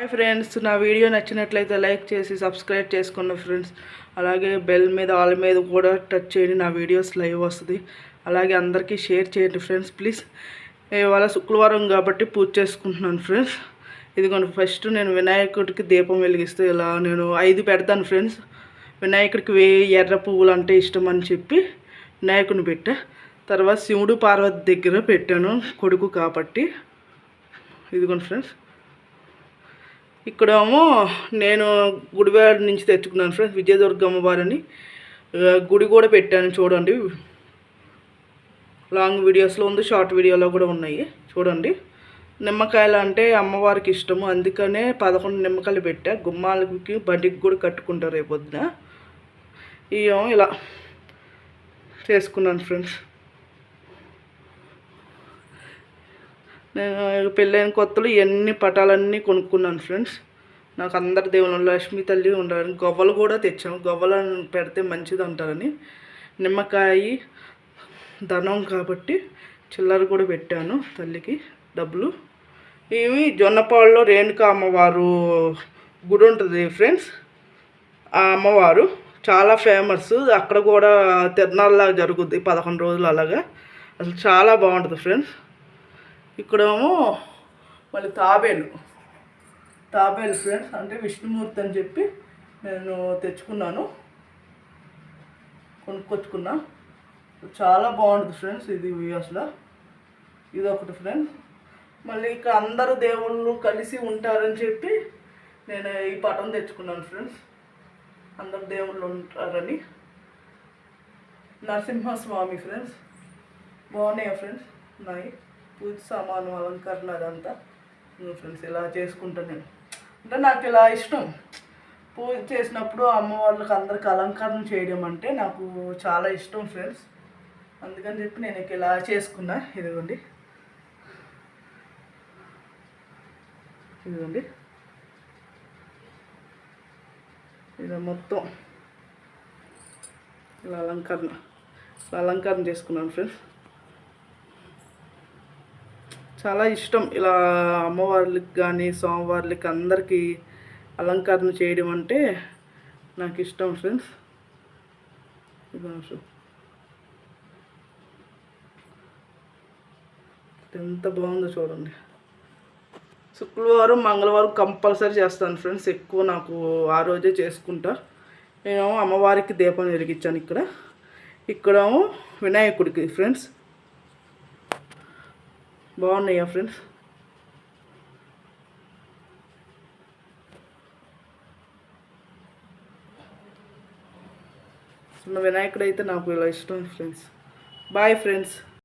Hi friends, నా video నచ్చినట్లయితే like చేసి సబ్స్క్రైబ్ చేసుకోండి ఫ్రెండ్స్. అలాగే బెల్ మీద ఆల్ మీద కూడా టచ్ చేయండి, నా వీడియోస్ లైవ్ వస్తుంది. అలాగే అందరికీ షేర్ చేయండి ఫ్రెండ్స్ ప్లీజ్. ఇవాళ శుక్రవారం కాబట్టి పూజ చేసుకుంటున్నాను ఫ్రెండ్స్. ఇదిగోండి, ఫస్ట్ నేను వినాయకుడికి దీపం వెలిగిస్తూ ఇలా నేను 5 పెడతాను ఫ్రెండ్స్. వినాయకుడికి ఎర్ర పువ్వులు అంటే ఇష్టం అని చెప్పి వినాయకుడిని పెట్టా. తర్వాత శివుడు పార్వతి దగ్గర పెట్టాను, కొడుకు కాబట్టి. ఇదిగోండి ఫ్రెండ్స్, ఇక్కడేమో నేను గుడివాడ నుంచి తెచ్చుకున్నాను ఫ్రెండ్స్, విజయదుర్గమ్మ వారిని గుడి కూడా పెట్టాను చూడండి. లాంగ్ వీడియోస్లో ఉంది, షార్ట్ వీడియోలో కూడా ఉన్నాయి చూడండి. నిమ్మకాయలు అంటే అమ్మవారికి ఇష్టము, అందుకనే 11 నిమ్మకాయలు పెట్టా. గుమ్మాలకి బండికి కూడా కట్టుకుంటారు రేపొద్దున. ఇవేమో ఇలా చేసుకున్నాను ఫ్రెండ్స్. నేను పెళ్ళైన కొత్తలో ఇవన్నీ పటాలన్నీ కొనుక్కున్నాను ఫ్రెండ్స్. నాకు అందరి దేవుళ్ళు లక్ష్మీ తల్లి ఉండాలని గవ్వలు కూడా తెచ్చాము. గవ్వలను పెడితే మంచిది అంటారని. నిమ్మకాయ ధనం కాబట్టి చిల్లర కూడా పెట్టాను తల్లికి డబ్బులు. ఇవి జొన్నపాడులో రేణుకా అమ్మవారు గుడి ఉంటుంది ఫ్రెండ్స్. ఆ అమ్మవారు చాలా ఫేమస్. అక్కడ కూడా తిరునాళ్ళలాగా జరుగుద్ది 11 రోజులు అలాగా. అసలు చాలా బాగుంటుంది ఫ్రెండ్స్. ఇక్కడేమో మళ్ళీ తాబేలు ఫ్రెండ్స్, అంటే విష్ణుమూర్తి అని చెప్పి నేను తెచ్చుకున్నాను, కొనుక్కొచ్చుకున్నా. చాలా బాగుంటుంది ఫ్రెండ్స్ ఇది అసలు. ఇది ఒకటి ఫ్రెండ్స్. మళ్ళీ ఇక్కడ అందరూ దేవుళ్ళు కలిసి ఉంటారని చెప్పి నేను ఈ పటం తెచ్చుకున్నాను ఫ్రెండ్స్. అందరు దేవుళ్ళు ఉంటారని. నరసింహస్వామి ఫ్రెండ్స్, బాగున్నాయి ఫ్రెండ్స్. ఉన్నాయి పూజ సామాను అలంకరణ అదంతా ఫ్రెండ్స్. ఇలా చేసుకుంటాను నేను, అంటే నాకు ఇలా ఇష్టం. పూజ చేసినప్పుడు అమ్మవాళ్ళకి అందరికి అలంకరణ చేయడం అంటే నాకు చాలా ఇష్టం ఫ్రెండ్స్. అందుకని చెప్పి నేను ఇలా చేసుకున్నా. ఇదిగోండి ఇలా మొత్తం ఇలా అలంకరణ చేసుకున్నాను ఫ్రెండ్స్. చాలా ఇష్టం ఇలా అమ్మవార్లకి కానీ స్వామివార్లకి అందరికీ అలంకరణ చేయడం అంటే నాకు ఇష్టం ఫ్రెండ్స్. ఎంత బాగుందో చూడండి. శుక్రవారం మంగళవారం కంపల్సరీ చేస్తాను ఫ్రెండ్స్. ఎక్కువ నాకు ఆ రోజే చేసుకుంటా. నేను అమ్మవారికి దీపం వెలిగించాను. ఇక్కడేమో వినాయకుడికి ఫ్రెండ్స్. బాగున్నాయా ఫ్రెండ్స్? వినాయకుడు అయితే నాకు ఇలా ఇష్టం ఫ్రెండ్స్. Bye friends.